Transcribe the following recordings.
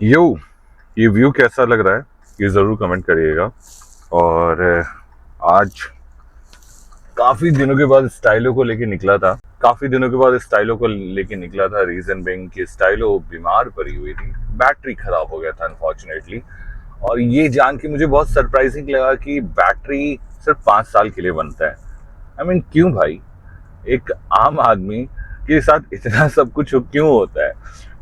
यो, ये व्यू कैसा लग रहा है ये ज़रूर कमेंट करिएगा। और आज काफ़ी दिनों के बाद स्टाइलो को लेके निकला था। रीज़न बिंग कि स्टाइलो बीमार पड़ी हुई थी, बैटरी खराब हो गया था अनफॉर्चुनेटली। और ये जान के मुझे बहुत सरप्राइजिंग लगा कि बैटरी सिर्फ 5 साल के लिए बनता है। क्यों भाई? एक आम आदमी के साथ इतना सब कुछ क्यों होता है?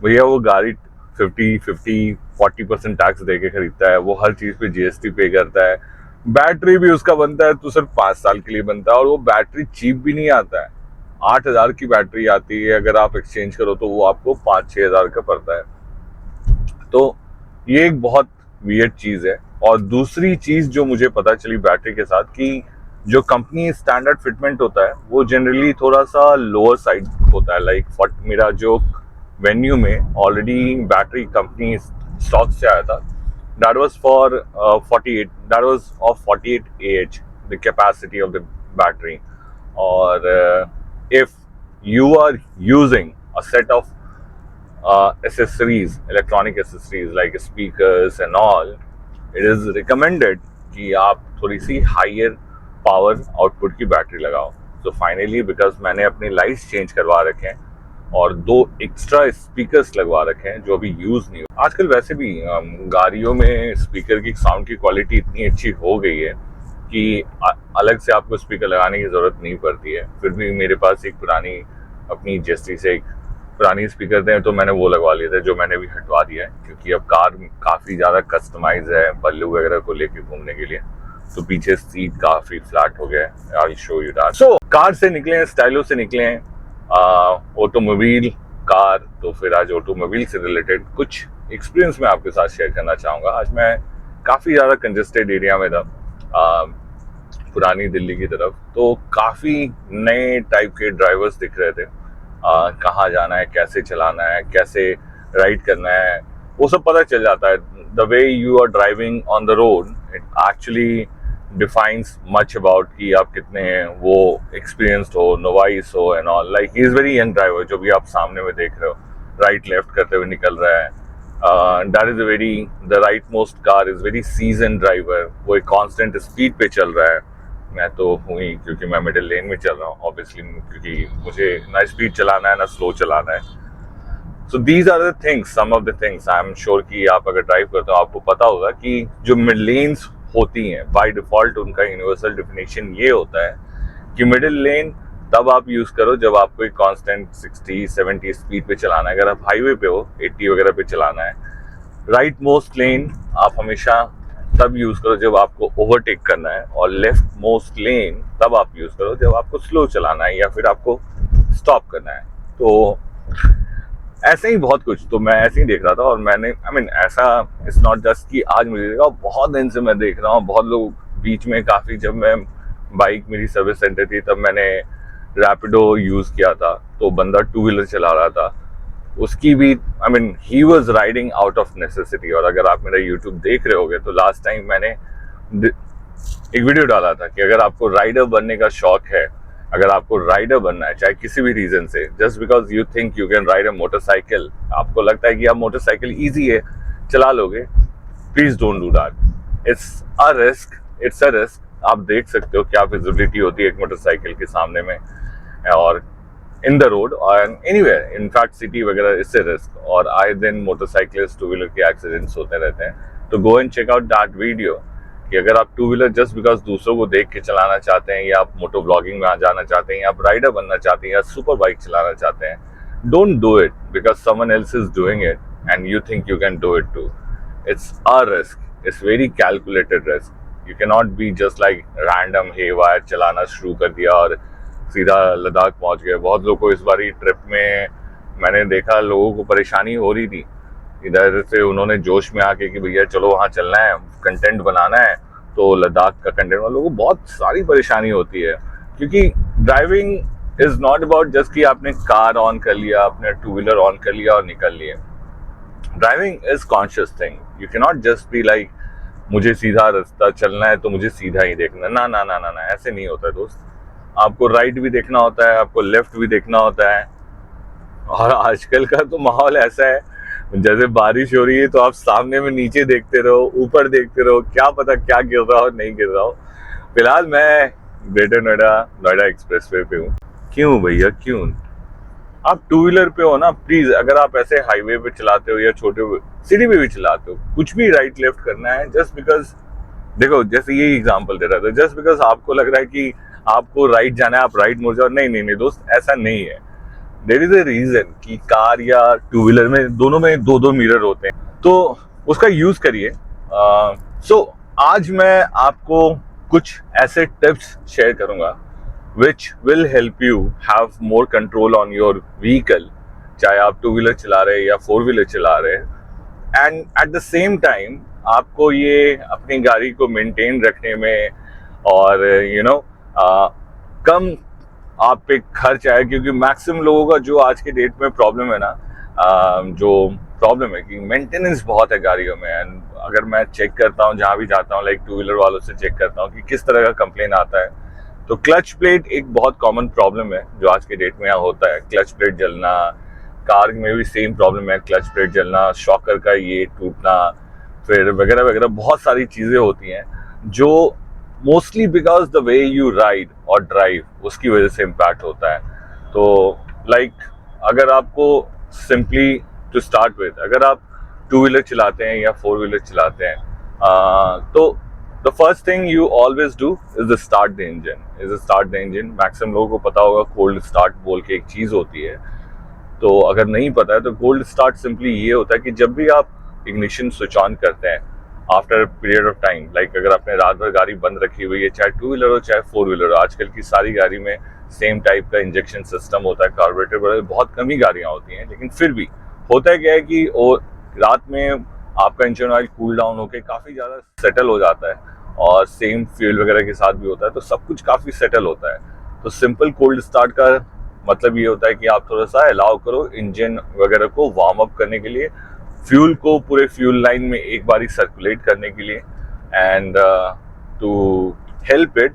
भैया वो गाड़ी 40% टैक्स दे के खरीदता है, वो हर चीज पे जीएसटी पे करता है। बैटरी भी उसका बनता है तो सिर्फ 5 साल के लिए बनता है, और वो बैटरी चीप भी नहीं आता है। 8,000 की बैटरी आती है, अगर आप एक्सचेंज करो तो वो आपको 5-6 हज़ार का पड़ता है। तो ये एक बहुत वियर्ड चीज है। और दूसरी चीज जो मुझे पता चली बैटरी के साथ, कि जो कंपनी स्टैंडर्ड फिटमेंट होता है वो जनरली थोड़ा सा लोअर साइड होता है। लाइक मेरा जो वेन्यू में ऑलरेडी बैटरी कंपनी स्टॉक से आया था, that was for 48 that was of 48 Ah, the capacity of the battery. Or if you are using a set of accessories, electronic accessories like speakers and all, it is recommended कि आप थोड़ी सी higher power output की battery लगाओ। तो finally because मैंने अपने lights change करवा रखे हैं और 2 एक्स्ट्रा स्पीकर्स लगवा रखे हैं जो अभी यूज नहीं हो। आजकल वैसे भी गाड़ियों में स्पीकर की साउंड की क्वालिटी इतनी अच्छी हो गई है कि अलग से आपको स्पीकर लगाने की जरूरत नहीं पड़ती है। फिर भी मेरे पास एक पुरानी अपनी जस्टी से एक पुरानी स्पीकर थे तो मैंने वो लगवा लिए थे, जो मैंने भी हटवा दिया है क्योंकि अब कार काफ़ी ज़्यादा कस्टमाइज है बल्लू वगैरह को लेके घूमने के लिए। तो पीछे सीट काफ़ी फ्लैट हो गया है। I show you that. So car से निकले हैं, स्टाइलो से निकले हैं, ऑटोमोबाइल कार। तो फिर आज ऑटोमोबाइल से रिलेटेड कुछ एक्सपीरियंस मैं आपके साथ शेयर करना चाहूँगा। आज मैं काफ़ी ज़्यादा कंजेस्टेड एरिया में था, पुरानी दिल्ली की तरफ। तो काफ़ी नए टाइप के ड्राइवर्स दिख रहे थे। कहाँ जाना है, कैसे चलाना है, कैसे राइड करना है, वो सब पता चल जाता है। The way you are driving on the road it actually defines much about कि आप कितने वो एक्सपीरियंस्ड हो, नोवाइस हो and all. Like he is very young driver जो भी आप सामने में देख रहे हो, राइट लेफ्ट करते हुए निकल रहा है। That is the right most car is very season driver. वो एक कांस्टेंट स्पीड पे चल रहा है। मैं तो हूँ ही क्योंकि मैं मिडिल लेन में चल रहा हूँ ऑब्वियसली, क्योंकि मुझे ना स्पीड चलाना है ना स्लो चलाना है। So these are the things, some of the things I am sure कि आप अगर ड्राइव करते हो आपको पता होगा कि जो मिड लेन्स होती हैं बाय डिफॉल्ट उनका यूनिवर्सल डेफिनेशन ये होता है कि मिडिल लेन तब आप यूज करो जब आपको एक कांस्टेंट 60-70 स्पीड पे चलाना है। अगर आप हाईवे पे हो 80 वगैरह पे चलाना है। राइट मोस्ट लेन आप हमेशा तब यूज करो जब आपको ओवरटेक करना है, और लेफ्ट मोस्ट लेन तब आप यूज करो जब आपको स्लो चलाना है या फिर आपको स्टॉप करना है। तो ऐसे ही बहुत कुछ, तो मैं ऐसे ही देख रहा था और मैंने ऐसा इट्स नॉट जस्ट कि आज मुझे देखा, बहुत दिन से मैं देख रहा हूँ। बहुत लोग बीच में काफ़ी, जब मैं बाइक मेरी सर्विस सेंटर थी तब मैंने रैपिडो यूज़ किया था, तो बंदा 2 व्हीलर चला रहा था, उसकी भी he was riding out of necessity. और अगर आप मेरा यूट्यूब देख रहे होगे तो लास्ट टाइम मैंने एक वीडियो डाला था कि अगर आपको राइडर बनने का शौक है, अगर आपको राइडर बनना है चाहे किसी भी रीजन से, just because you think you can ride a motorcycle, आपको लगता है कि आप मोटरसाइकिल इजी है चला लोगे, please don't do that. It's a risk. आप देख सकते हो क्या विजिबिलिटी होती है एक मोटरसाइकिल के सामने में और इन द रोड और एनीवेयर, इनफैक्ट सिटी वगैरह, इससे रिस्क। और आए दिन मोटरसाइकिलिस्ट 2 व्हीलर के एक्सीडेंट्स होते रहते हैं। तो go and check out that video कि अगर आप 2 व्हीलर जस्ट बिकॉज दूसरों को देख के चलाना चाहते हैं, या आप मोटो ब्लॉगिंग में आ जाना चाहते हैं, या आप राइडर बनना चाहते हैं, या सुपर बाइक चलाना चाहते हैं, don't do it because someone else is doing it and you think you can do it too. It's a risk. It's very calculated risk. You cannot be just like random haywire चलाना शुरू कर दिया और सीधा लद्दाख पहुंच गए। बहुत लोगों को इस बारी ट्रिप में मैंने देखा, लोगों को परेशानी हो रही थी। इधर से उन्होंने जोश में आके कि भैया चलो वहाँ चलना है, कंटेंट बनाना है, तो लद्दाख का कंटेंट, वालों को बहुत सारी परेशानी होती है क्योंकि driving is not about just कि आपने कार ऑन कर लिया, आपने 2 व्हीलर ऑन कर लिया और निकल लिए। Driving is conscious thing. You can not just be like मुझे सीधा रास्ता चलना है तो मुझे सीधा ही देखना, ना ना ना ना ना, ऐसे नहीं होता है दोस्त। आपको राइट भी देखना होता है, आपको लेफ्ट भी देखना होता है। और आजकल का तो माहौल ऐसा है, जैसे बारिश हो रही है तो आप सामने में नीचे देखते रहो, ऊपर देखते रहो, क्या पता क्या गिर रहा हो नहीं गिर रहा हो। फिलहाल मैं ग्रेटर नोएडा नोएडा एक्सप्रेसवे पे हूँ। क्यों भैया क्यों? आप टू व्हीलर पे हो ना, प्लीज अगर आप ऐसे हाईवे पे चलाते हो या छोटे सिटी पे भी चलाते हो, कुछ भी राइट लेफ्ट करना है जस्ट बिकॉज, देखो जैसे ये एग्जांपल दे रहा था, जस्ट बिकॉज आपको लग रहा है कि आपको राइट जाना है आप राइट मुड़ जाओ, नहीं नहीं नहीं दोस्त, ऐसा नहीं है। देयर इज अ रीजन कि कार या टू व्हीलर में दोनों में दो दो मिरर होते हैं, तो उसका यूज करिए। सो आज मैं आपको कुछ ऐसे टिप्स शेयर करूंगा which will help you have more control on your vehicle, चाहे आप टू व्हीलर चला रहे हैं या फोर व्हीलर चला रहे हैं, and at the same time आपको ये अपनी गाड़ी को मेंटेन रखने में और कम आप पे खर्च आए, क्योंकि मैक्सिमम लोगों का जो आज के डेट में प्रॉब्लम है ना, जो प्रॉब्लम है कि मेंटेनेंस बहुत है गाड़ियों में। एंड अगर मैं चेक करता हूँ जहाँ भी जाता हूँ, लाइक टू व्हीलर वालों से चेक करता हूँ कि किस तरह का कंप्लेन आता है, तो क्लच प्लेट एक बहुत कॉमन प्रॉब्लम है जो आज के डेट में यहाँ होता है। क्लच प्लेट जलना, कार में भी सेम प्रॉब्लम है, क्लच प्लेट जलना, शॉकर का ये टूटना, फिर वगैरह वगैरह बहुत सारी चीज़ें होती हैं जो mostly because the way you ride और ड्राइव उसकी वजह से इम्पैक्ट होता है। तो लाइक अगर आपको सिंपली टू स्टार्ट विद, अगर आप टू व्हीलर चलाते हैं या फोर व्हीलर चलाते हैं, तो the first thing you always do is start the engine. Maximum लोगों को पता होगा कोल्ड स्टार्ट बोल के एक चीज़ होती है, तो अगर नहीं पता है तो कोल्ड स्टार्ट सिंपली ये होता है कि जब भी आप इग्निशन स्विच ऑन करते हैं after period of time, like अगर आपने रात भर गाड़ी बंद रखी हुई है, चाहे टू व्हीलर हो चाहे फोर व्हीलर हो, आजकल की सारी गाड़ी में सेम टाइप का इंजेक्शन सिस्टम होता है, कार्बोरेटर वगैरह बहुत कम ही गाड़ियाँ होती हैं, लेकिन फिर भी होता है क्या है कि रात में आपका इंजन ऑयल कूल डाउन होकर काफ़ी ज़्यादा सेटल हो जाता है, और सेम फ्यूल वगैरह के साथ भी होता है, तो सब कुछ काफ़ी सेटल होता है। तो सिंपल कोल्ड स्टार्ट का मतलब ये होता है कि आप थोड़ा सा अलाउ करो इंजन वगैरह को वार्म अप करने के लिए, फ्यूल को पूरे फ्यूल लाइन में एक बारी सर्कुलेट करने के लिए, and to help it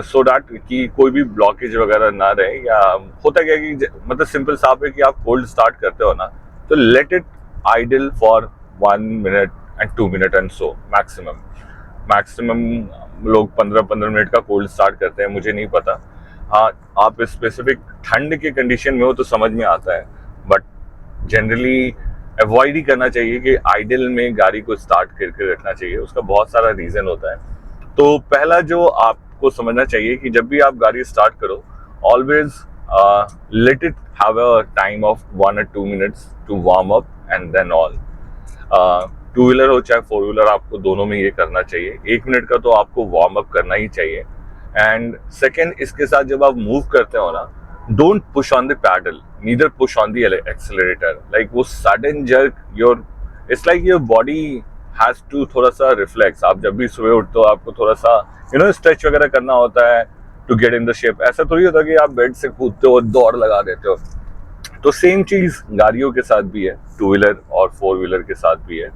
so that कि कोई भी ब्लॉकेज वगैरह ना रहे। या होता क्या कि मतलब सिंपल साफ है कि आप कोल्ड स्टार्ट करते हो ना, तो let it idle for 1 minute and 2 minute and so maximum लोग 15-15 मिनट का कोल्ड स्टार्ट करते हैं, मुझे नहीं पता। हाँ, आप स्पेसिफिक ठंड के कंडीशन में हो तो समझ में आता है, बट जनरली अवॉइड ही करना चाहिए कि आइडल में गाड़ी को स्टार्ट करके रखना चाहिए। उसका बहुत सारा रीजन होता है। तो पहला जो आपको समझना चाहिए कि जब भी आप गाड़ी स्टार्ट करो, always let it have a time of 1 or 2 minutes to warm up and then all. Two wheeler हो चाहे फोर व्हीलर, आपको दोनों में ये करना चाहिए। 1 मिनट का तो आपको वार्म अप करना ही चाहिए। एंड सेकेंड, इसके साथ जब आप मूव करते हो ना, don't push on the pedal, neither push on the accelerator. Like वो sudden jerk, it's like your body has to थोड़ा सा रिफ्लेक्स। आप जब भी सुबह उठते हो आपको थोड़ा सा स्ट्रेच वगैरह करना होता है to get in the shape. ऐसा थोड़ी होता कि आप बेड से कूदते हो दौड़ लगा देते हो। तो सेम चीज गाड़ियों के साथ भी है, टू व्हीलर और फोर व्हीलर के साथ भी है।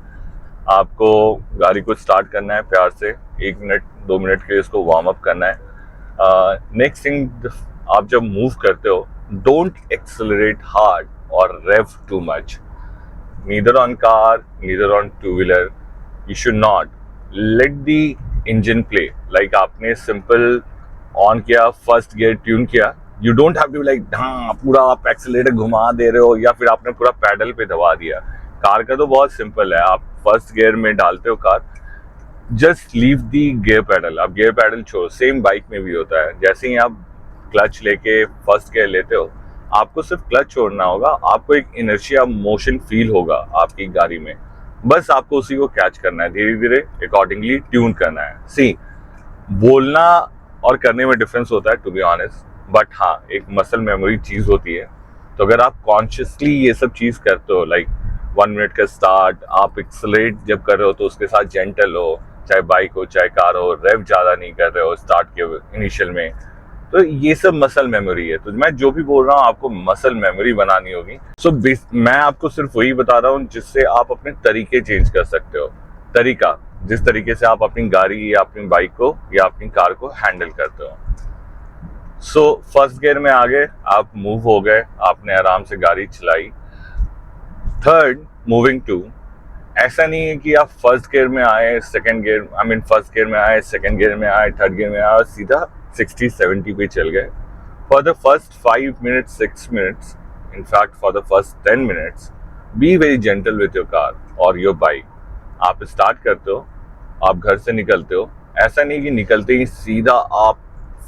आपको गाड़ी को स्टार्ट करना है प्यार से, 1 मिनट 2 मिनट के लिए उसको वार्म अप करना है। नेक्स्ट थिंग, आप जब मूव करते हो, डोंट एक्सेलरेट हार्ड और rev too much, neither on car neither on two wheeler. You should not let the engine play. Like आपने सिंपल ऑन किया, फर्स्ट गियर ट्यून किया, you don't have to like पूरा आप accelerator घुमा दे रहे हो या फिर आपने पूरा पैडल पे दबा दिया। कार का तो बहुत सिंपल है, आप फर्स्ट गियर में डालते हो कार, जस्ट लीव दी गियर पैडल, आप गियर पैडल छोड़ो। सेम बाइक में भी होता है, जैसे ही आप क्लच लेके फर्स्ट गियर लेते हो, आपको सिर्फ क्लच छोड़ना होगा, आपको एक इनर्शिया मोशन फील होगा आपकी गाड़ी में, बस आपको उसी को कैच करना है, धीरे धीरे अकॉर्डिंगली ट्यून करना है। सी, बोलना और करने में डिफरेंस होता है टू बी ऑनेस्ट, बट हाँ एक मसल मेमोरी चीज होती है। तो अगर आप कॉन्शियसली ये सब चीज करते हो, लाइक 1 मिनट का स्टार्ट, आप एक्सेलरेट जब कर रहे हो तो उसके साथ जेंटल हो, चाहे बाइक हो चाहे कार हो, रेव ज्यादा नहीं कर रहे हो स्टार्ट के इनिशियल में, तो ये सब मसल मेमोरी है। तो मैं जो भी बोल रहा हूँ आपको मसल मेमोरी बनानी होगी। सो मैं आपको सिर्फ वही बता रहा हूँ जिससे आप अपने तरीके चेंज कर सकते हो, तरीका जिस तरीके से आप अपनी गाड़ी या अपनी बाइक को या अपनी कार को हैंडल करते हो। सो फर्स्ट गियर में आ गए, आप मूव हो गए, आपने आराम से गाड़ी चलाई। थर्ड, मूविंग टू, ऐसा नहीं है कि आप फर्स्ट गियर में आए, second gear, I mean first gear में आए, सेकंड गियर में आए, थर्ड गियर में आए और सीधा 60-70 पे चल गए. For the first 5 minutes, 6 minutes, in fact for the first 10 minutes, be very gentle with your car or your bike. आप स्टार्ट करते हो, आप घर से निकलते हो, ऐसा नहीं कि निकलते ही सीधा आप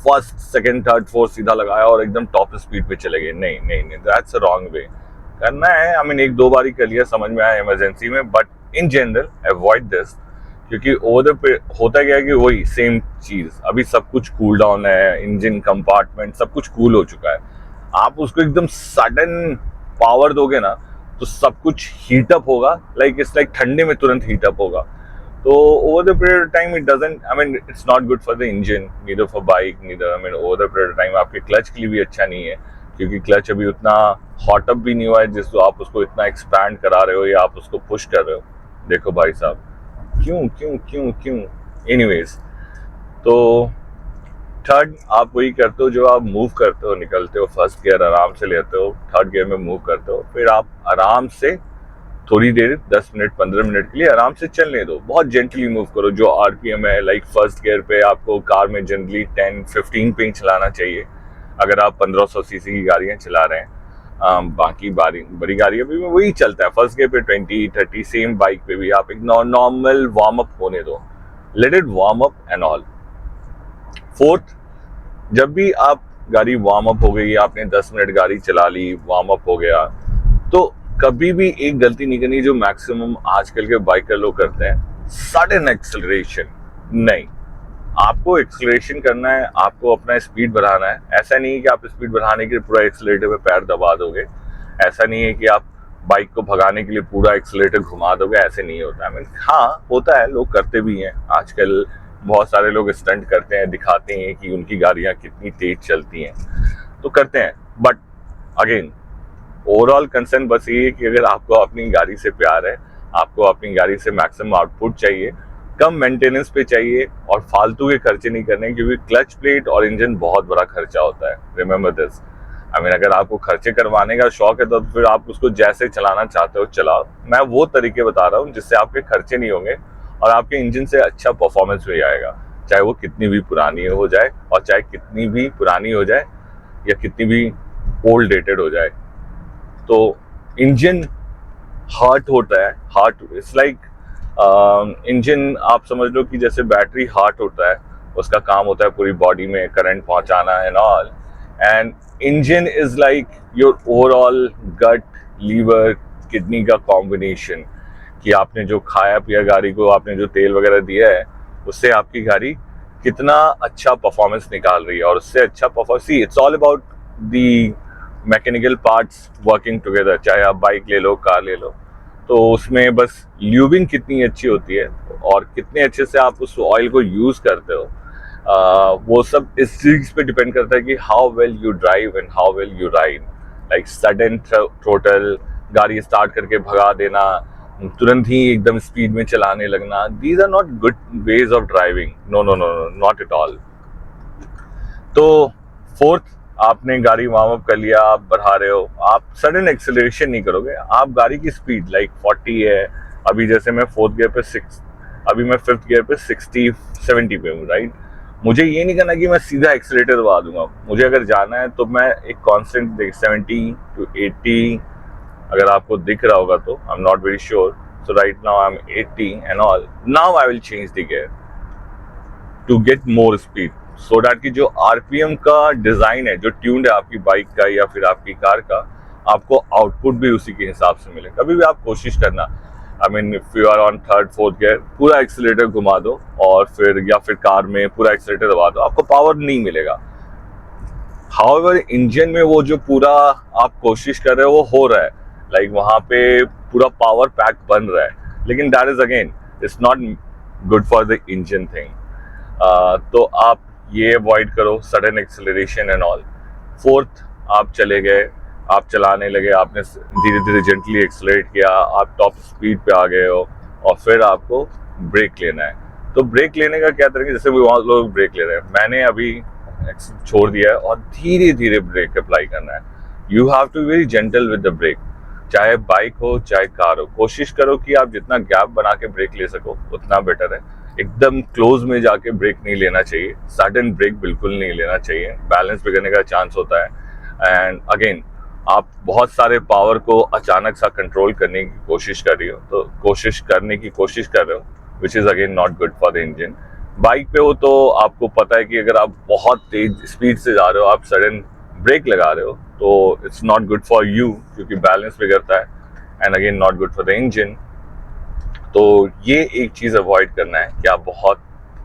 फर्स्ट सेकंड थर्ड फोर्थ सीधा लगाया और एकदम टॉप स्पीड पे चले गए. नहीं नहीं नहीं, दैट्स अ रॉन्ग वे. करना है, आई मीन एक दो बार ही कर लिया, समझ में आया इमरजेंसी में, but in general avoid this. क्योंकि ओवर पे होता क्या है कि वही सेम चीज, अभी सब कुछ कूल डाउन है, इंजन कंपार्टमेंट सब कुछ कूल हो चुका है. आप उसको एकदम सडन पावर दोगे ना तो सब कुछ हीटअप होगा, लाइक इट्स लाइक ठंडे में तुरंत हीटअप होगा. तो over the period of time it doesn't, I mean it's not good for the engine, neither for bike, neither, I mean over the period of time आपके clutch के लिए भी अच्छा नहीं है. क्योंकि क्लच अभी उतना हॉट अप भी नहीं हुआ है जिसको आप उसको इतना एक्सपैंड करा रहे हो या आप उसको पुश कर रहे हो. देखो भाई साहब, क्यों क्यों क्यों क्यों. एनीवेज, तो थर्ड आप वही करते हो जो आप मूव करते हो, निकलते हो, फर्स्ट गियर आराम से लेते हो, थर्ड गियर में मूव करते हो, फिर आप आराम से थोड़ी देर 10 मिनट 15 मिनट के लिए आराम से चलने दो. बहुत जेंटली मूव करो. जो आरपीएम है, लाइक फर्स्ट गियर पे आपको कार में जनरली 10-15 पे ही चलाना चाहिए अगर आप 1500 सीसी की गाड़ियां चला रहे हैं. बाकी बड़ी गाड़ियों पे भी वही चलता है. फर्स्ट गियर पे 20-30, सेम बाइक पे भी आप एक नॉर्मल वार्म अप होने दो, let it warm up and all. Fourth, जब भी आप गाड़ी वार्म अप हो गई, आपने 10 मिनट गाड़ी चला ली, वार्म अप हो गया, तो कभी भी एक गलती नहीं करनी जो मैक्सिमम आजकल के बाइकर लोग करते हैं, सडन एक्सेलरेशन. नहीं, आपको एक्सेलरेशन करना है, आपको अपना स्पीड बढ़ाना है. ऐसा नहीं है कि आप स्पीड बढ़ाने के लिए पूरा एक्सेलरेटर पे पैर दबा दोगे. ऐसा नहीं है कि आप बाइक को भगाने के लिए पूरा एक्सेलरेटर घुमा दोगे. ऐसे नहीं होता है. हाँ, होता है, लोग करते भी हैं आजकल. बहुत सारे लोग स्टंट करते हैं, दिखाते हैं कि उनकी गाड़ियां कितनी तेज चलती हैं, तो करते हैं. बट अगेन, ओवरऑल कंसर्न बस ये है कि अगर आपको अपनी गाड़ी से प्यार है, आपको अपनी गाड़ी से मैक्सिमम आउटपुट चाहिए, कम मेंटेनेंस पे चाहिए और फालतू के खर्चे नहीं करने, क्योंकि क्लच प्लेट और इंजन बहुत बड़ा खर्चा होता है. Remember this. आई मीन अगर आपको खर्चे करवाने का शौक है तो फिर आप उसको जैसे चलाना चाहते हो चलाओ. मैं वो तरीके बता रहा हूँ जिससे आपके खर्चे नहीं होंगे और आपके इंजन से अच्छा परफॉर्मेंस भी आएगा, चाहे वो कितनी भी पुरानी हो जाए और चाहे कितनी भी पुरानी हो जाए या कितनी भी ओल्ड डेटेड हो जाए. तो इंजन हार्ट होता है. हार्ट इट्स लाइक, इंजन आप समझ लो कि जैसे बैटरी हार्ट होता है, उसका काम होता है पूरी बॉडी में करंट पहुंचाना and all. And engine is like your overall gut, liver, kidney का कॉम्बिनेशन. कि आपने जो खाया पिया गाड़ी को, आपने जो तेल वगैरह दिया है, उससे आपकी गाड़ी कितना अच्छा परफॉर्मेंस निकाल रही है. और उससे अच्छा performance, see it's all about the mechanical parts working together. चाहे आप बाइक ले लो, कार ले लो, तो उसमें बस ल्यूबिंग कितनी अच्छी होती है और कितने अच्छे से आप उस ऑयल को यूज करते हो, वो सब इस चीज पे डिपेंड करता है कि how well you drive and how well you ride. Like sudden throttle, गाड़ी स्टार्ट करके भगा देना, तुरंत ही एकदम स्पीड में चलाने लगना, these are not good ways of driving. No no no, not at all. तो फोर्थ, आपने गाड़ी वार्म अप कर लिया, आप बढ़ा रहे हो, आप सडन एक्सेलरेशन नहीं करोगे. आप गाड़ी की स्पीड लाइक 40 है, अभी जैसे मैं फोर्थ गियर पे 6, अभी मैं फिफ्थ गियर पे 60-70 पे हूँ, राइट. मुझे ये नहीं करना कि मैं सीधा एक्सेलरेटर दबा दूंगा. मुझे अगर जाना है तो मैं एक कांस्टेंट 70-80, अगर आपको दिख रहा होगा तो, I am not very sure. So right now I am 80 and all. Now I will change the gear to get more speed, so that कि जो आरपीएम का डिजाइन है, जो ट्यून्ड है आपकी बाइक का या फिर आपकी कार का, आपको आउटपुट भी उसी के हिसाब से मिले. कभी भी आप कोशिश करना, I mean if you are on third fourth gear, पूरा एक्सीलरेटर घुमा दो और फिर या फिर कार में पूरा एक्सीलरेटर दबा दो, आपको पावर नहीं मिलेगा. हाउएवर इंजन में वो जो पूरा आप कोशिश कर रहे हो वो हो रहा है, लाइक वहां पे पूरा पावर पैक बन रहा है, लेकिन that is again it's not good for the engine thing. तो आप ये अवॉइड करो sudden acceleration and all. Fourth, आप चले गए, आप चलाने लगे, आपने धीरे धीरे जेंटली एक्सेलरेट किया, आप टॉप स्पीड पे आ गए हो और फिर आपको ब्रेक लेना है. तो ब्रेक लेने का क्या तरीका, जैसे बहुत लोग ब्रेक ले रहे हैं, मैंने अभी छोड़ दिया है और धीरे धीरे ब्रेक अप्लाई करना है. You have to be very gentle with the brake. चाहे बाइक हो चाहे कार हो, कोशिश करो कि आप जितना गैप बना के ब्रेक ले सको उतना बेटर है। एकदम क्लोज में जाके ब्रेक नहीं लेना चाहिए, सडन ब्रेक बिल्कुल नहीं लेना चाहिए, बैलेंस बिगड़ने का चांस होता है। एंड अगेन, आप बहुत सारे पावर को अचानक सा कंट्रोल करने की कोशिश कर रही हो, तो कोशिश कर रहे हो, which is again not good for the engine. Bike पे हो तो आपको पता है कि अगर आप बहुत तेज स्पीड से जा रहे हो, आप सडन ब्रेक लगा रहे हो, तो it's not good for you, क्योंकि बैलेंस बिगड़ता है, and again not good for the engine. तो ये एक चीज अवॉइड करना है कि आप बहुत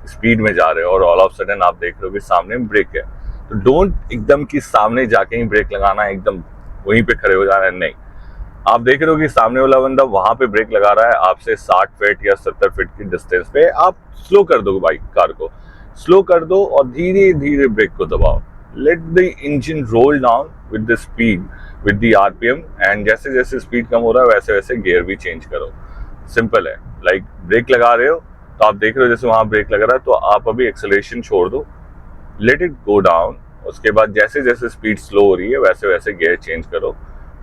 स्पीड में जा रहे हो और ऑल ऑफ सडन आप देख रहे हो कि सामने ब्रेक है, तो डोंट एकदम कि सामने जाके ही ब्रेक लगाना है, एकदम वहीं पे खड़े हो जाना है, नहीं। आप देख रहे हो कि सामने वाला बंदा वहां पे ब्रेक लगा रहा है, आपसे 60 फीट या 70 फीट की डिस्टेंस पे, आप स्लो कर दो, बाइक कार को स्लो कर दो और धीरे धीरे ब्रेक को दबाओ। Let the engine roll down with the speed, with the RPM, and जैसे जैसे स्पीड कम हो रहा है वैसे वैसे गियर भी चेंज करो। सिंपल है। लाइक ब्रेक लगा रहे हो तो आप देख रहे हो जैसे वहां ब्रेक लग रहा है, तो आप अभी एक्सेलरेशन छोड़ दो, लेट इट गो डाउन। उसके बाद जैसे जैसे स्पीड स्लो हो रही है वैसे वैसे गियर चेंज करो।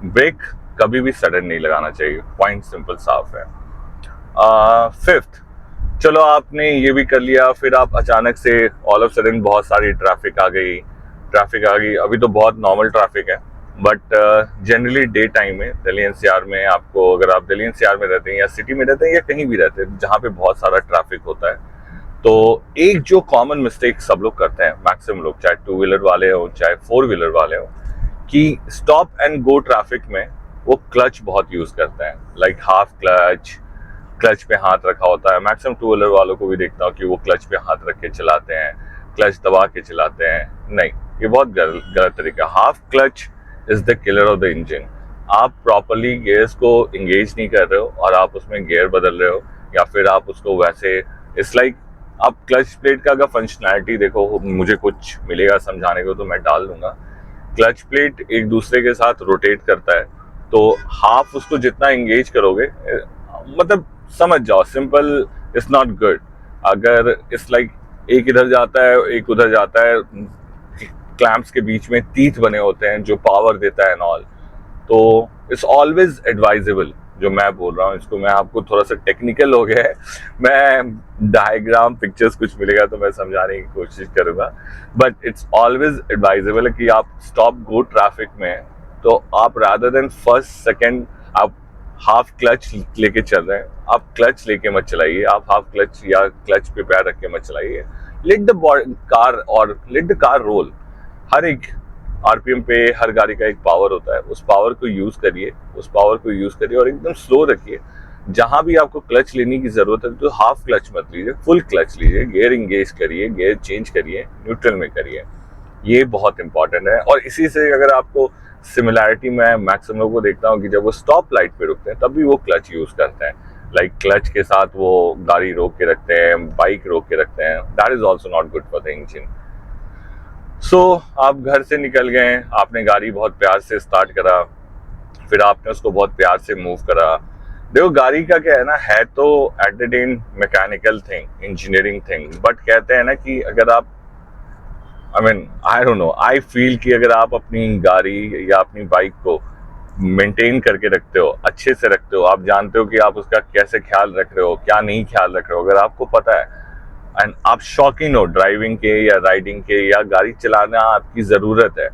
ब्रेक कभी भी सडन नहीं लगाना चाहिए, पॉइंट सिंपल साफ है। फिफ्थ, चलो आपने ये भी कर लिया, फिर आप अचानक से ऑल ऑफ सडन बहुत सारी ट्रैफिक आ गई। अभी तो बहुत नॉर्मल ट्रैफिक है, बट जनरली डे टाइम में दिल्ली एनसीआर में, आपको अगर आप दिल्ली एनसीआर में रहते हैं या सिटी में रहते हैं या कहीं भी रहते हैं जहाँ पे बहुत सारा ट्रैफिक होता है, तो एक जो कॉमन मिस्टेक सब लोग करते हैं, मैक्सिमम लोग, चाहे टू व्हीलर वाले हो चाहे फोर व्हीलर वाले हो, कि स्टॉप एंड गो ट्रैफिक में वो क्लच बहुत यूज करते हैं। लाइक हाफ क्लच पे हाथ रखा होता है। मैक्सिमम टू व्हीलर वालों को भी देखता हूँ कि वो क्लच पे हाथ रख के चलाते हैं, क्लच दबा के चलाते हैं। नहीं, ये बहुत गलत तरीका। Half clutch is the killer of the engine. आप प्रॉपरली गियर्स को इंगेज नहीं कर रहे हो और आप उसमें गियर बदल रहे हो, या फिर आप उसको वैसे, इट्स लाइक आप क्लच प्लेट का अगर फंक्शनैलिटी देखो, मुझे कुछ मिलेगा समझाने को तो मैं डाल दूंगा। क्लच प्लेट एक दूसरे के साथ रोटेट करता है, तो हाफ उसको जितना एंगेज करोगे, मतलब समझ जाओ, सिंपल, इट्स नॉट गुड। अगर इट्स लाइक एक इधर जाता है एक उधर जाता है, क्लैंप्स के बीच में टीथ बने होते हैं जो पावर देता है एंड ऑल, तो इट्स ऑलवेज एडवाइजेबल। जो मैं बोल रहा हूँ इसको, मैं आपको थोड़ा सा टेक्निकल हो गया है, मैं डायग्राम पिक्चर्स कुछ मिलेगा तो मैं समझाने की कोशिश करूंगा, बट इट्स ऑलवेज एडवाइजेबल कि आप स्टॉप गो ट्रैफिक में, तो आप रादर देन फर्स्ट सेकंड आप हाफ क्लच लेके चल रहे हैं, आप क्लच लेके मत चलाइए, आप हाफ क्लच या क्लच पे पैर रख के मत चलाइए। Let the car roll. हर एक आरपीएम पे हर गाड़ी का एक पावर होता है, उस पावर को यूज करिए और एकदम स्लो रखिए। जहां भी आपको क्लच लेने की जरूरत है तो हाफ क्लच मत लीजिए, फुल क्लच लीजिए, गियर इंगेज करिए, गियर चेंज करिए, न्यूट्रल में करिए। ये बहुत इंपॉर्टेंट है। और इसी से अगर आपको सिमिलैरिटी, मैं मैक्सिमम लोगों को देखता हूँ कि जब वो स्टॉप लाइट पे रुकते हैं तब भी वो क्लच यूज करते हैं। लाइक क्लच के साथ वो गाड़ी रोक के रखते हैं, बाइक रोक के रखते हैं। That is also not good for the engine. So आप घर से निकल गए, आपने गाड़ी बहुत प्यार से स्टार्ट करा, फिर आपने उसको बहुत प्यार से मूव करा। देखो गाड़ी का क्या है ना, है तो at the end mechanical thing, engineering thing, but कहते हैं ना कि अगर आप, I don't know, I feel कि अगर आप अपनी गाड़ी या अपनी बाइक को मेंटेन करके रखते हो, अच्छे से रखते हो, आप जानते हो कि आप उसका कैसे ख्याल रख रहे हो, क्या नहीं ख्याल रख रहे हो, अगर आपको पता है एंड आप शौकीन हो ड्राइविंग के या राइडिंग के, या गाड़ी चलाना आपकी ज़रूरत है,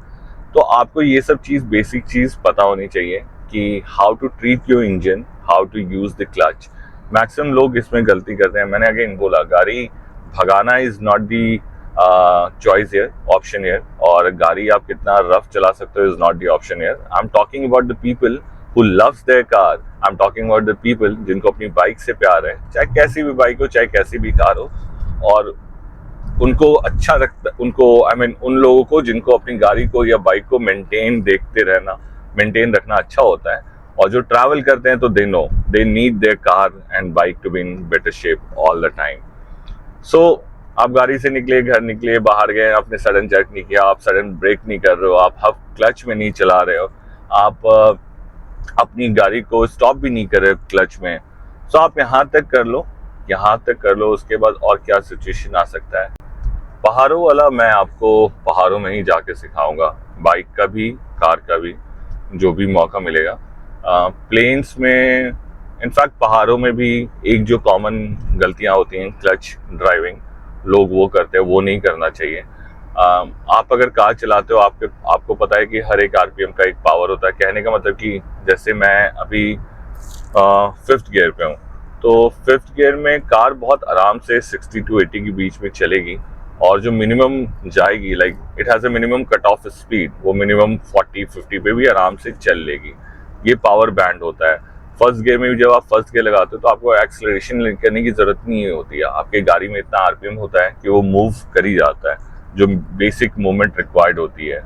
तो आपको ये सब चीज़, बेसिक चीज़ पता होनी चाहिए कि how to treat your engine, how to use the clutch. Maximum लोग इसमें गलती करते हैं। मैंने अगेन बोला, गाड़ी भगाना is not the choice here, option here, और गाड़ी आप कितना रफ चला सकते हो is not the option here. I am talking about the people who loves their car. I'm talking about the people जिनको अपनी बाइक से प्यार है, चाहे कैसी भी बाइक हो चाहे कैसी भी कार हो, और उनको अच्छा लगता, उनको उन लोगों को जिनको अपनी गाड़ी को या बाइक को मेंटेन रखना अच्छा होता है, और जो ट्रैवल करते हैं तो they need their car and bike to be in better shape all the time. So आप गाड़ी से निकले, घर निकले, बाहर गए, आपने सडन जर्क नहीं किया, आप सडन ब्रेक नहीं कर रहे हो, आप हाफ क्लच में नहीं चला रहे हो, आप अपनी गाड़ी को स्टॉप भी नहीं कर रहे क्लच में। सो आप यहाँ तक कर लो, उसके बाद और क्या सिचुएशन आ सकता है। पहाड़ों वाला मैं आपको पहाड़ों में ही जाके सिखाऊंगा, बाइक का भी कार का भी, जो भी मौका मिलेगा। प्लेन्स में, इनफैक्ट पहाड़ों में भी एक जो कॉमन गलतियां होती हैं क्लच ड्राइविंग, लोग वो करते हैं, वो नहीं करना चाहिए। आप अगर कार चलाते हो, आपको पता है कि हर एक आरपीएम का एक पावर होता है। कहने का मतलब कि जैसे मैं अभी 5th गियर पे हूँ, तो 5th गियर में कार बहुत आराम से 60 to 80 के बीच में चलेगी, और जो मिनिमम जाएगी, like it has a minimum cut off speed, वो मिनिमम 40-50 पे भी आराम से चल लेगी। ये पावर बैंड होता है। फर्स्ट गियर में भी जब आप फर्स्ट गियर लगाते हो तो आपको एक्सेलरेशन करने की जरूरत नहीं होती है, आपके गाड़ी में इतना आरपीएम होता है कि वो मूव कर ही जाता है, जो बेसिक मूवमेंट रिक्वायर्ड होती है।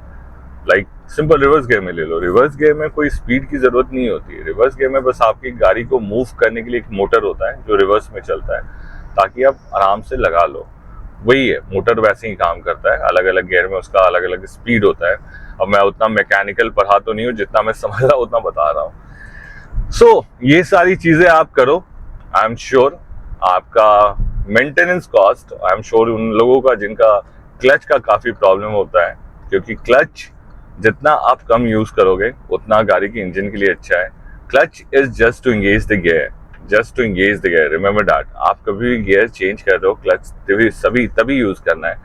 लाइक सिंपल रिवर्स गियर में ले लो, रिवर्स गियर में कोई स्पीड की जरूरत नहीं होती है। रिवर्स गियर में बस आपकी गाड़ी को मूव करने के लिए एक मोटर होता है जो रिवर्स में चलता है, ताकि आप आराम से लगा लो। वही है, मोटर वैसे ही काम करता है, अलग अलग गियर में उसका अलग अलग स्पीड होता है। अब मैं उतना मैकेनिकल पढ़ा तो नहीं हूँ, जितना मैं समझ रहा उतना बता रहा हूँ। सो ये सारी चीजें आप करो, आई एम श्योर आपका maintenance cost, I am sure उन लोगों का जिनका क्लच का काफी प्रॉब्लम होता है, क्योंकि क्लच जितना आप कम यूज करोगे उतना गाड़ी के इंजन के लिए अच्छा है। Clutch is just to engage the gear, just to engage the gear, remember that. आप कभी भी गियर चेंज कर रहे हो, क्लच तभी यूज करना है,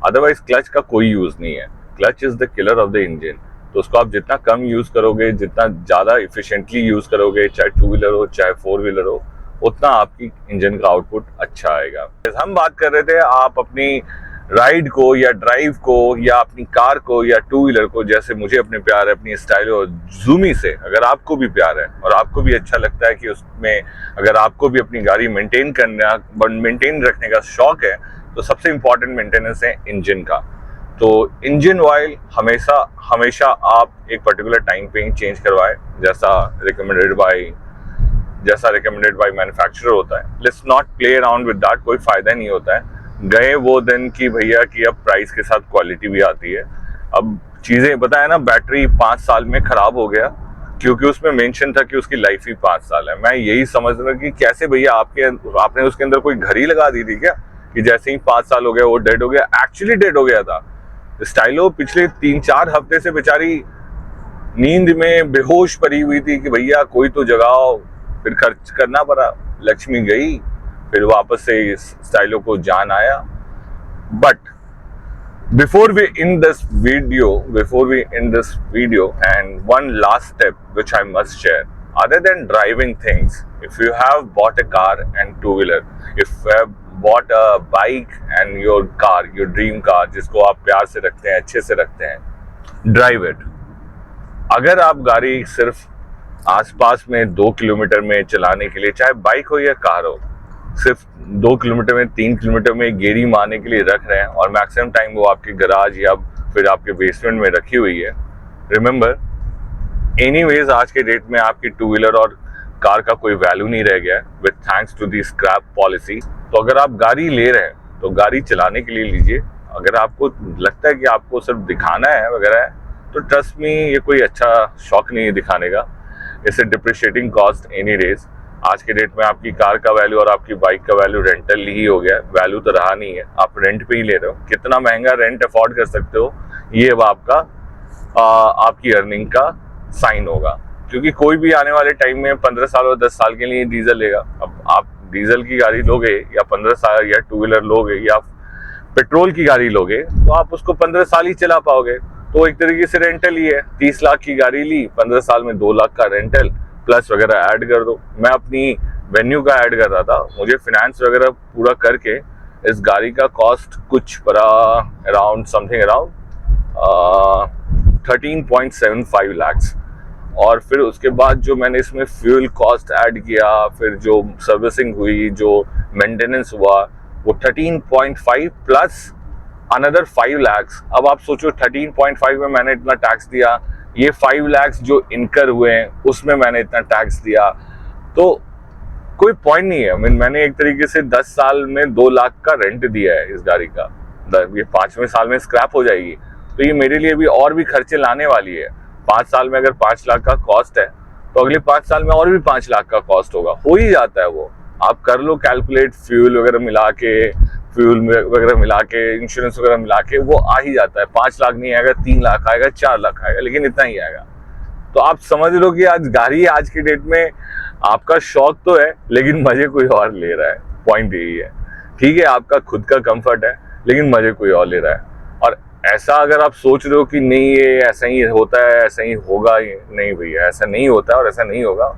अदरवाइज क्लच का कोई यूज नहीं है। Clutch is the killer of the engine. तो उसको आप जितना कम यूज करोगे, जितना ज्यादा इफिशिएंटली यूज करोगे, चाहे 2 व्हीलर हो चाहे 4 व्हीलर हो, उतना आपकी इंजन का आउटपुट अच्छा आएगा। हम बात कर रहे थे आप अपनी राइड को या ड्राइव को या अपनी कार को या 2 व्हीलर को, जैसे मुझे अपने प्यार है अपनी स्टाइलो ज़ूमी से, अगर आपको भी प्यार है और आपको भी अच्छा लगता है कि उसमें अगर आपको भी अपनी गाड़ी मेंटेन रखने का शौक है, तो सबसे इंपॉर्टेंट मेंटेनेंस है इंजन का। तो इंजन ऑयल हमेशा आप एक पर्टिकुलर टाइम पे ही चेंज करवाएं, जैसा रिकमेंडेड बाय मैन्युफैक्चरर होता है। Let's not play around with that, कोई फायदा नहीं होता है। गए वो दिन की भैया कि अब प्राइस के साथ क्वालिटी भी आती है। अब चीजें बताया ना, बैटरी 5 साल में खराब हो गया क्योंकि उसमें मेंशन था कि उसकी लाइफ ही 5 साल है। मैं यही समझ रहा कि कैसे भैया आपने उसके अंदर कोई घड़ी लगा दी थी क्या, कि जैसे ही 5 साल हो गया वो डेड हो गया। एक्चुअली डेड हो गया था। स्टाइलो पिछले 3-4 हफ्ते से बेचारी नींद में बेहोश पड़ी हुई थी कि भैया कोई तो जगाओ, फिर खर्च करना पड़ा, लक्ष्मी गई, फिर वापस से स्टाइलो को जान आया। But before we end this video, and one last step which I must share, other than driving things, if you have bought a car and 2 wheeler, if you have bought a bike and your car, your dream car, जिसको आप प्यार से रखते हैं, अच्छे से रखते हैं, drive it। अगर आप गाड़ी सिर्फ आसपास में 2 किलोमीटर में चलाने के लिए, चाहे बाइक हो या कार हो, सिर्फ 2 किलोमीटर में 3 किलोमीटर में गेड़ी मारने के लिए रख रहे हैं और मैक्सिमम टाइम वो आपके गराज या फिर आपके बेसमेंट में रखी हुई है, रिमेंबर एनीवेज आज के डेट में आपकी 2 व्हीलर और कार का कोई वैल्यू नहीं रह गया है with thanks to the scrap policy. तो अगर आप गाड़ी ले रहे हैं तो गाड़ी चलाने के लिए लीजिए। अगर आपको लगता है कि आपको सिर्फ दिखाना है वगैरह, तो ट्रस्ट मी, ये कोई अच्छा शौक नहीं है दिखाने का। इससे डिप्रिशिएटिंग कॉस्ट एनी डेज। आज के डेट में आपकी कार का वैल्यू और आपकी बाइक का वैल्यू रेंटल ही हो गया, वैल्यू तो रहा नहीं है। आप रेंट पे ही ले रहे हो, कितना महंगा रेंट अफोर्ड कर सकते हो, ये अब आपकी अर्निंग का साइन होगा। क्योंकि कोई भी आने वाले टाइम में 15 साल और 10 साल के लिए डीजल लेगा। अब आप डीजल की गाड़ी लोगे या 15 साल, या 2 व्हीलर लोगे या पेट्रोल की गाड़ी लोगे, तो आप उसको 15 साल ही चला पाओगे। तो एक तरीके से रेंटल ही है। 30 लाख की गाड़ी ली, 15 साल में 2 लाख का रेंटल प्लस वगैरह ऐड कर दो। मैं अपनी वेन्यू का ऐड कर रहा था, मुझे फाइनेंस वगैरह पूरा करके इस गाड़ी का कॉस्ट कुछ पड़ा अराउंड 13.75 lakhs। और फिर उसके बाद जो मैंने इसमें फ्यूल कॉस्ट ऐड किया, फिर जो सर्विसिंग हुई, जो मेंटेनेंस हुआ, वो 13.5 प्लस अनदर 5 lakhs। अब आप सोचो 13.5 में मैंने इतना टैक्स दिया, ये 5 lakhs जो इनकर हुए हैं उसमें मैंने इतना टैक्स दिया, तो कोई पॉइंट नहीं है। मैंने एक तरीके से 10 साल में 2 लाख का रेंट दिया है इस गाड़ी का। ये 5वें साल में स्क्रैप हो जाएगी, तो ये मेरे लिए भी और भी खर्चे लाने वाली है। 5 साल में अगर 5 लाख का कॉस्ट है, तो अगले 5 साल में और भी 5 लाख का कॉस्ट होगा, हो ही जाता है वो। आप कर लो कैलकुलेट, फ्यूल वगैरह मिला के, इंश्योरेंस वगैरह मिला के वो आ ही जाता है। 5 लाख नहीं आएगा, 3 लाख आएगा, 4 लाख आएगा, लेकिन इतना ही आएगा। तो आप समझ लो कि आज गाड़ी आज की डेट में आपका शौक तो है लेकिन मजे कोई और ले रहा है। पॉइंट यही है। ठीक है, आपका खुद का कंफर्ट है लेकिन मजे कोई और ले रहा है। और ऐसा अगर आप सोच रहे हो कि नहीं ये ऐसा ही होता है, ऐसा ही होगा, ये नहीं भैया, ऐसा नहीं होता और ऐसा नहीं होगा।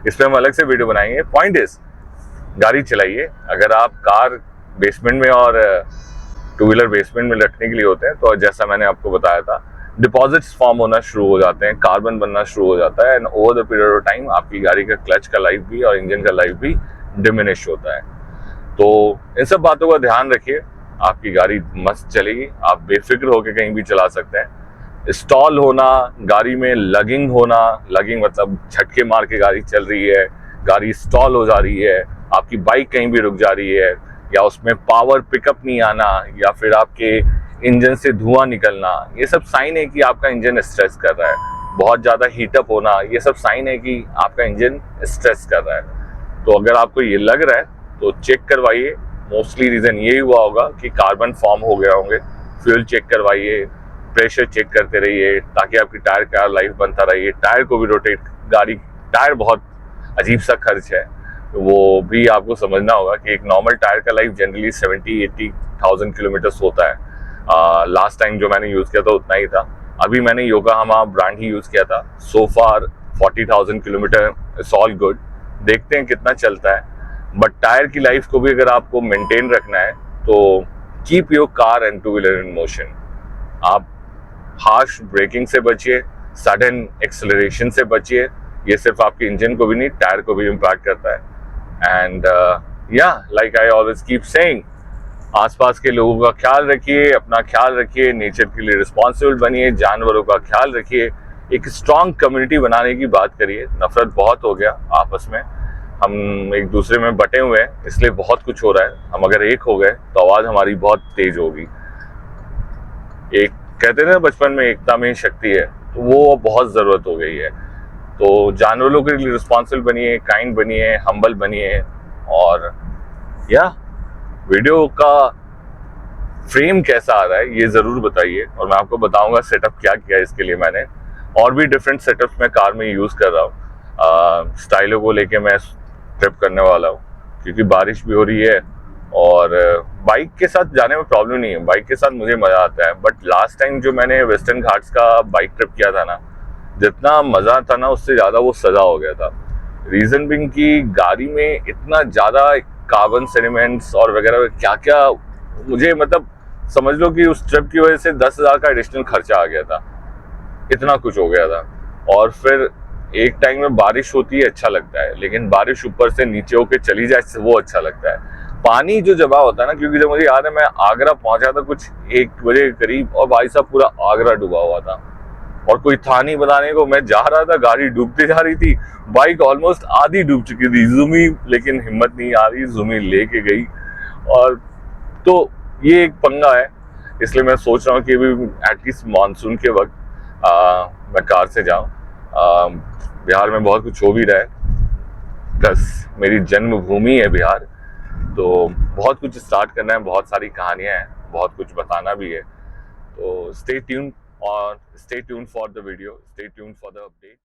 इस पर हम अलग से वीडियो बनाएंगे। पॉइंट इज, गाड़ी चलाइए। अगर आप कार बेसमेंट में और टू व्हीलर बेसमेंट में रखने के लिए होते हैं तो जैसा मैंने आपको बताया था, डिपॉजिट्स फॉर्म होना शुरू हो जाते हैं, कार्बन बनना शुरू हो जाता है, and over the period of time आपकी गाड़ी का क्लच का लाइफ भी और इंजन का लाइफ भी डिमिनिश होता है। तो इन सब बातों का ध्यान रखिए, आपकी गाड़ी मस्त चलेगी, आप बेफिक्र होकर कहीं भी चला सकते हैं। स्टॉल होना, गाड़ी में लगिंग होना, लगिंग मतलब झटके मार के गाड़ी चल रही है, गाड़ी स्टॉल हो जा रही है, आपकी बाइक कहीं भी रुक जा रही है, या उसमें पावर पिकअप नहीं आना, या फिर आपके इंजन से धुआं निकलना, ये सब साइन है कि आपका इंजन स्ट्रेस कर रहा है। बहुत ज़्यादा हीटअप होना, ये सब साइन है कि आपका इंजन स्ट्रेस कर रहा है। तो अगर आपको ये लग रहा है तो चेक करवाइए। मोस्टली रीज़न यही हुआ होगा कि कार्बन फॉर्म हो गया होंगे। फ्यूल चेक करवाइए, प्रेशर चेक करते रहिए ताकि आपकी टायर का लाइफ बनता रहिए। टायर को भी रोटेट, गाड़ी टायर बहुत अजीब सा खर्च है, वो भी आपको समझना होगा कि एक नॉर्मल टायर का लाइफ जनरली 70-80,000 किलोमीटर्स होता है। लास्ट टाइम जो मैंने यूज़ किया था उतना ही था। अभी मैंने योकोहामा ब्रांड ही यूज़ किया था। सो फार 40,000 किलोमीटर, इट्स ऑल गुड। देखते हैं कितना चलता है। बट टायर की लाइफ को भी अगर आपको मेंटेन रखना है तो keep your car and two wheeler in motion. आप हार्श ब्रेकिंग से बचिए, सडन एक्सेलरेशन से बचिए। ये सिर्फ आपके इंजन को भी नहीं, टायर को भी इम्पैक्ट करता है। And like I always keep saying, आसपास के लोगों का ख्याल रखिए, अपना ख्याल रखिए, नेचर के लिए रिस्पॉन्सिबल बनिए, जानवरों का ख्याल रखिए, एक स्ट्रांग कम्युनिटी बनाने की बात करिए। नफरत बहुत हो गया आपस में, हम एक दूसरे में बटे हुए हैं, इसलिए बहुत कुछ हो रहा है। हम अगर एक हो गए तो आवाज़ हमारी बहुत तेज होगी। एक कहते थे ना बचपन में, एकता में ही शक्ति है, तो वो बहुत ज़रूरत हो गई है। तो जानवरों के लिए रिस्पॉन्सिबल बनिए, काइंड बनिए, हम्बल बनिए। और वीडियो का फ्रेम कैसा आ रहा है ये ज़रूर बताइए, और मैं आपको बताऊंगा सेटअप क्या किया है इसके लिए मैंने। और भी डिफरेंट सेटअप्स मैं कार में यूज़ कर रहा हूँ। स्टाइलो को लेके मैं ट्रिप करने वाला हूँ क्योंकि बारिश भी हो रही है, और बाइक के साथ जाने में प्रॉब्लम नहीं है, बाइक के साथ मुझे मज़ा आता है। बट लास्ट टाइम जो मैंने वेस्टर्न घाट्स का बाइक ट्रिप किया था ना, जितना मज़ा था ना उससे ज़्यादा वो सज़ा हो गया था। रीज़न बिंग कि गाड़ी में इतना ज़्यादा कार्बन सेडिमेंट्स और वगैरह क्या क्या, मुझे मतलब समझ लो कि उस ट्रिप की वजह से 10,000 का एडिशनल खर्चा आ गया था। इतना कुछ हो गया था। और फिर एक टाइम में बारिश होती है, अच्छा लगता है, लेकिन बारिश ऊपर से नीचे होके चली जाए वो अच्छा लगता है। पानी जो जमा होता है ना, क्योंकि जब मुझे याद है मैं आगरा पहुंचा था कुछ 1 बजे के करीब, और भाई साहब पूरा आगरा डूबा हुआ था और कोई था नहीं बताने को। मैं जा रहा था, गाड़ी डूबते जा रही थी, बाइक ऑलमोस्ट आधी डूब चुकी थी। जुमी, लेकिन हिम्मत नहीं आ रही, जुमी लेके गई। और तो ये एक पंगा है, इसलिए मैं सोच रहा हूँ कि अभी एटलीस्ट मानसून के वक्त मैं कार से जाऊँ। बिहार में बहुत कुछ हो भी रहा है, प्लस मेरी जन्मभूमि है बिहार, तो बहुत कुछ स्टार्ट करना है, बहुत सारी कहानियाँ हैं, बहुत कुछ बताना भी है। तो stay tuned for the video, stay tuned for the update.